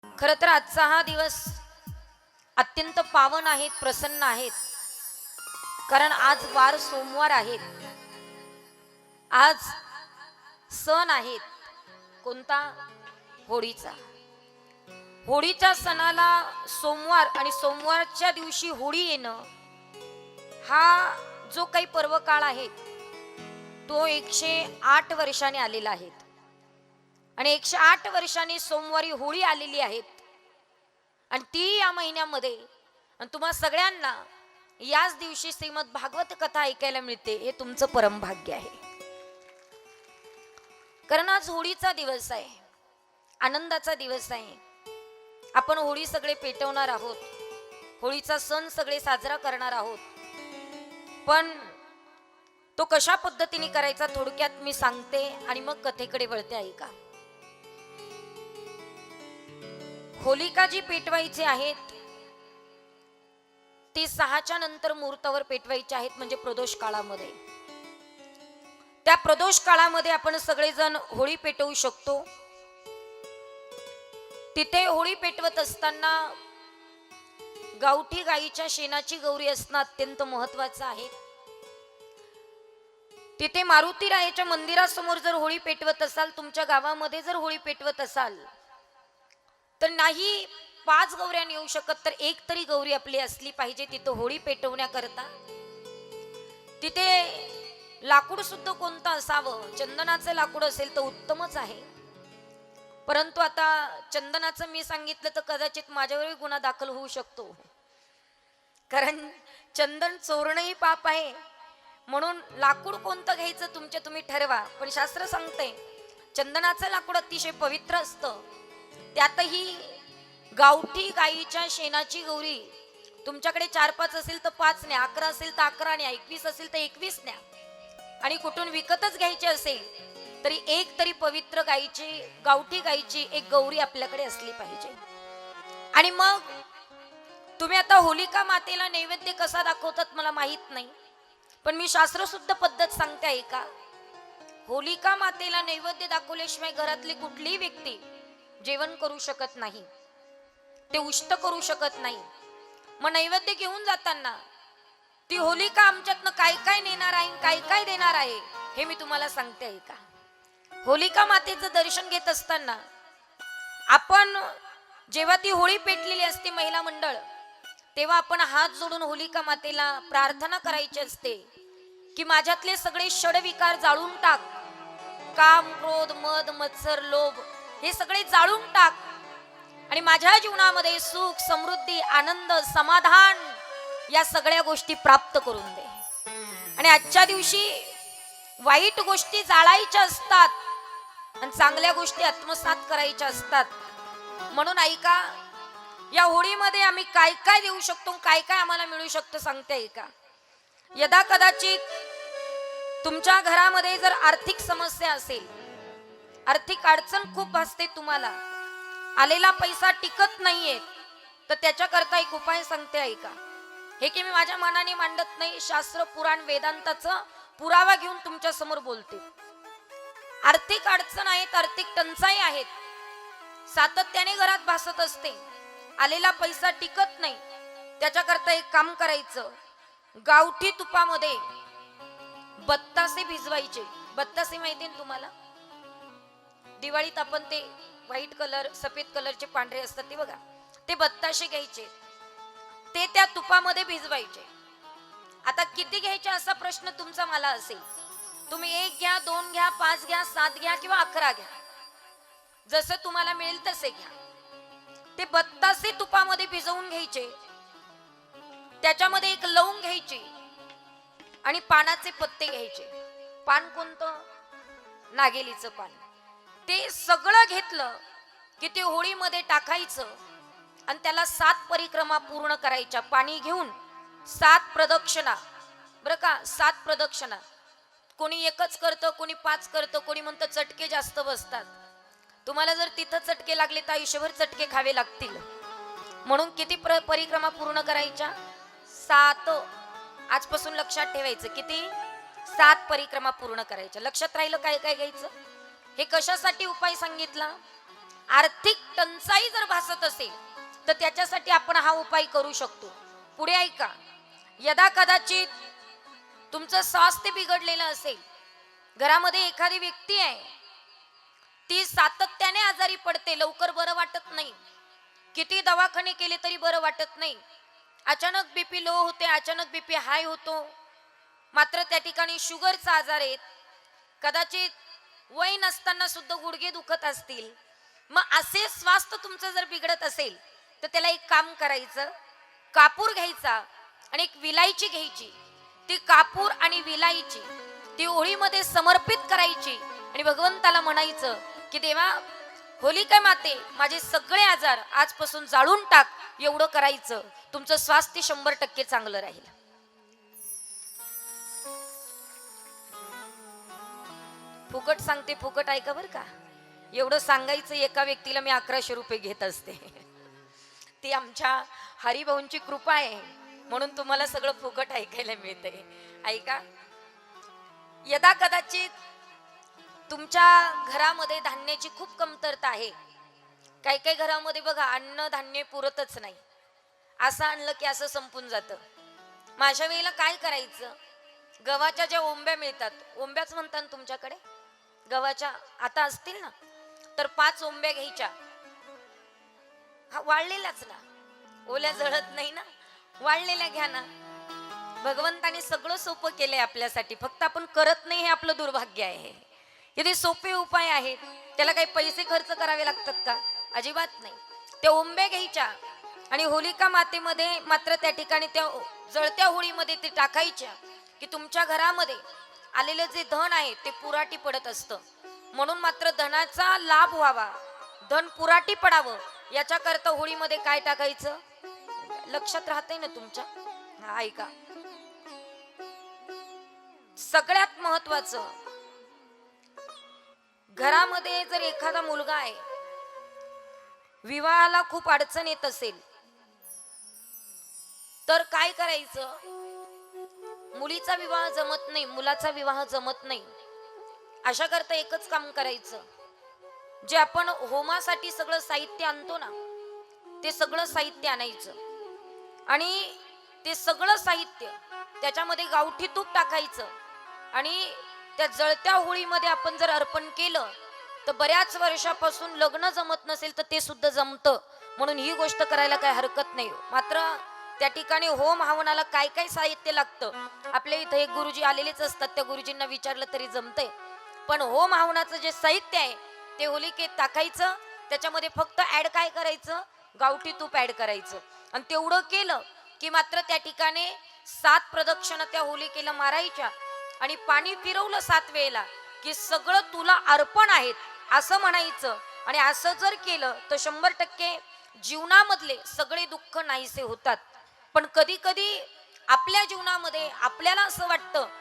खरं तर आजचा हा दिवस अत्यंत पावन आहेत, प्रसन्न आहेत. कारण आज वार सोमवार आहेत. आज सण आहेत. कोणता? होळीचा. होळीच्या सणाला सोमवार आणि सोमवारच्या दिवशी होळी येणं हा जो काही पर्व काळ आहे तो 108 वर्षांनी आलेला आहे. आणि 108 वर्षांनी सोमवारी होळी आलेली आहेत. आणि ती या महिन्यामध्ये आणि तुम्हा सगळ्यांना याच दिवशी श्रीमद भागवत कथा ऐकायला मिळते. हे तुमचं परमभाग्य आहे. कारण आज होळीचा दिवस आहे, आनंदाचा दिवस आहे. आपण होळी सगळे पेटवणार आहोत, होळीचा सण सगळे साजरा करणार आहोत. पण तो कशा पद्धतीने करायचा थोडक्यात मी सांगते आणि मग कथेकडे वळते. ऐका. होलिका जी पेटवायची आहेत ती 6च्या नंतर मुहूर्तावर पेटवायची आहेत, म्हणजे प्रदोष काळामध्ये. त्या प्रदोष काळामध्ये आपण सगळेजण होळी पेटवू शकतो. तिथे होळी पेटवत असताना गावठी गाईच्या शेणाची गौरी असणं अत्यंत महत्वाचं आहे. तिथे मारुतीरायाच्या मंदिरासमोर जर होळी पेटवत असाल, तुमच्या गावामध्ये जर होळी पेटवत असाल, तर नाही 5 गौऱ्या येऊ शकत तर एक तरी गौरी आपली असली पाहिजे तिथं होळी पेटवण्याकरता. तिथे लाकूड सुद्धा कोणतं असावं? चंदनाचं लाकूड असेल तर उत्तमच आहे. परंतु आता चंदनाचं मी सांगितलं तर कदाचित माझ्यावरही गुन्हा दाखल होऊ शकतो. कारण चंदन चोरणंही पाप आहे. म्हणून लाकूड कोणतं घ्यायचं तुमच्या तुम्ही ठरवा. पण शास्त्र सांगते चंदनाचं लाकूड अतिशय पवित्र असतं. त्यातही गावठी गाईच्या शेणाची गौरी तुमच्याकडे 4-5 असेल तर 5 न्या, 11 असेल तर 11 न्या, 21 असेल तर 21 न्या. आणि कुठून विकतच घ्यायची असेल तरी एक तरी पवित्र गाईची, गावठी गाईची एक गौरी आपल्याकडे असली पाहिजे. आणि मग तुम्ही आता होलिका मातेला नैवेद्य कसा दाखवतात मला माहित नाही, पण मी शास्त्रशुद्ध पद्धत सांगते ऐका. होलिका मातेला नैवेद्य दाखवल्याशिवाय घरातली कुठलीही व्यक्ती जेवण करू शकत नाही, ते उष्ट करू शकत नाही. मग नैवेद्य घेऊन जाताना ती होलिका आमच्यातनं काय काय नेणार आहे, काय काय देणार आहे हे मी तुम्हाला सांगते ऐका. होलिका मातेचं दर्शन घेत असताना आपण जेव्हा ती होळी पेटलेली असते महिला मंडळ, तेव्हा आपण हात जोडून होलिका मातेला प्रार्थना करायची असते की माझ्यातले सगळे षडविकार जाळून टाक. काम, क्रोध, मद, मत्सर, लोभ हे सगळे जाळून टाक आणि माझ्या जीवनामध्ये सुख, समृद्धी, आनंद, समाधान या सगळ्या गोष्टी प्राप्त करून दे. आणि आजच्या दिवशी वाईट गोष्टी जाळायच्या असतात आणि चांगल्या गोष्टी आत्मसात करायच्या असतात. म्हणून ऐका, या होळीमध्ये आम्ही काय काय देऊ शकतो, काय काय आम्हाला मिळू शकतं सांगते ऐका. यदा कदाचित तुमच्या घरामध्ये जर आर्थिक समस्या असेल, आर्थिक अडचण खूप असते, तुम्हाला आलेला पैसा टिकत नाहीये, तर त्याच्याकरता एक उपाय सांगते ऐका. हे की मी माझ्या मनाने मांडत नाही, शास्त्र, पुराण, वेदांताचा पुरावा घेऊन तुमच्या समोर बोलते. आर्थिक अडचण आहेत, आर्थिक टंचाई आहेत, सातत्याने घरात भासत असते, आलेला पैसा टिकत नाही. त्याच्याकरता एक काम करायचं, गावठी तुपामध्ये बत्तासे भिजवायचे. बत्तासे माहिती ना तुम्हाला? दिवाळीत आपण ते व्हाईट कलर, सफेद कलरचे पांढरे असतात ते बघा, ते बत्ताशे घ्यायचे, ते त्या तुपामध्ये भिजवायचे. आता किती घ्यायचे असा प्रश्न तुमचा मला असेल. तुम्ही 1 घ्या, 2 घ्या, 5 घ्या, 7 घ्या किंवा 11 घ्या, जसं तुम्हाला मिळेल तसे घ्या. ते बत्तासे तुपामध्ये भिजवून घ्यायचे. त्याच्यामध्ये एक लवंग घ्यायची आणि पानाचे पत्ते घ्यायचे. पान कोणतं? नागेलीचं पान. ते सगळं घेतलं की ते होळीमध्ये टाकायचं आणि त्याला 7 परिक्रमा पूर्ण करायच्या. पाणी घेऊन 7 प्रदक्षिणा, बरं का, 7 प्रदक्षिणा. कोणी एकच करतं, कोणी 5 करतं, कोणी म्हणतं चटके जास्त बसतात. तुम्हाला जर तिथं चटके लागले तर आयुष्यभर चटके खावे लागतील. म्हणून किती परिक्रमा पूर्ण करायच्या? 7. आजपासून लक्षात ठेवायचं, किती? 7 परिक्रमा पूर्ण करायच्या. लक्षात राहिलं काय काय घ्यायचं? हे कशासाठी उपाय सांगितला? आर्थिक टंचाई जर भासत असेल तर त्याच्यासाठी आपण हा उपाय करू शकतो. पुढे ऐका, यदा कदाचित तुमचं स्वास्थ्य बिघडलेलं असेल, घरामध्ये एखादी व्यक्ती आहे, ती सातत्याने आजारी पडते, लवकर बरं वाटत नाही, किती दवाखाने केले तरी बरं वाटत नाही, अचानक बीपी लो होते, अचानक बीपी हाय होतो, मात्र त्या ठिकाणी शुगरचा आजार आहे, कदाचित वय नसताना सुद्धा गुडघे दुखत असतील. मग असे स्वास्थ्य तुमचं जर बिघडत असेल तर त्याला एक काम करायचं, कापूर घ्यायचा आणि एक विलायची घ्यायची, ती कापूर आणि विलायची ती ओळीमध्ये समर्पित करायची आणि भगवंताला म्हणायचं की देवा, होलिका माते, माझे सगळे आजार आजपासून जाळून टाक. एवढं करायचं, तुमचं स्वास्थ्य 100% चांगलं राहील. फुकट सांगते, फुकट ऐका बर का. एवढं सांगायचं एका व्यक्तीला मी 1100 रुपये घेत असते. ती आमच्या हरिभाऊंची कृपा आहे म्हणून तुम्हाला सगळं फुकट ऐकायला मिळते. ऐका, यदा कदाचित तुमच्या घरामध्ये धान्याची खूप कमतरता आहे, काही काही घरामध्ये बघा अन्न धान्य पुरतच नाही, असं आणलं की असं संपून जातं. मग अशा वेळेला काय करायचं, गव्हाच्या ज्या ओंब्या मिळतात, ओंब्याच म्हणतात तुमच्याकडे, गव्हाच्या आता असतील ना, तर 5 ओंब्या घ्यायच्या, वाळलेल्याच ना, ओल्या जळत नाही ना, वाळलेल्या घ्या ना. भगवंताने सगळं सोपं केलंय आपल्यासाठी, फक्त आपण करत नाही, हे आपलं दुर्भाग्य आहे. किती सोपे उपाय आहेत, त्याला काही पैसे खर्च करावे लागतात का? अजिबात नाही. त्या ओंब्या घ्यायच्या आणि होलिका मातेमध्ये मात्र त्या ठिकाणी त्या जळत्या होळीमध्ये ते टाकायच्या की तुमच्या घरामध्ये आलेलं जे धन आहे ते पुराटी पडत असतं, म्हणून मात्र धनाचा लाभ व्हावा, धन पुराटी पडावं, याच्याकरता होळीमध्ये काय टाकायचं, लक्षात राहतंय ना तुमच्या? ऐका, सगळ्यात महत्वाचं, घरामध्ये जर एखादा मुलगा आहे, विवाहाला खूप अडचण येत असेल, तर काय करायचं, मुलीचा विवाह जमत नाही, मुलाचा विवाह जमत नाही, अशा करता एकच काम करायचं, जे आपण होमासाठी सगळं साहित्य आणतो ना, ते सगळं साहित्य आणायचं आणि ते सगळं साहित्य त्याच्यामध्ये गावठी तूप टाकायचं आणि त्या जळत्या होळीमध्ये आपण जर अर्पण केलं तर बऱ्याच वर्षापासून लग्न जमत नसेल तर ते सुद्धा जमतं, म्हणून ही गोष्ट करायला काही हरकत नाही. मात्र त्या ठिकाणी होम हवनाला काय काय साहित्य लागतं, आपल्या इथं एक गुरुजी आलेलेच असतात, त्या गुरुजींना विचारलं तरी जमतंय. पण होम हवनाचं जे साहित्य आहे ते होलिकेत टाकायचं, त्याच्यामध्ये फक्त ऍड काय करायचं, गावठी तूप ऍड करायचं आणि तेवढं केलं की मात्र त्या ठिकाणी 7 प्रदक्षिणा त्या होलिकेला मारायच्या आणि पाणी फिरवलं 7 वेळेला की सगळं तुला अर्पण आहेत असं म्हणायचं. आणि असं जर केलं तर 100% जीवनामधले सगळे दुःख नाहीसे होतात. पण कधी कधी आपल्या जीवनामध्ये आपल्याला असं वाटतं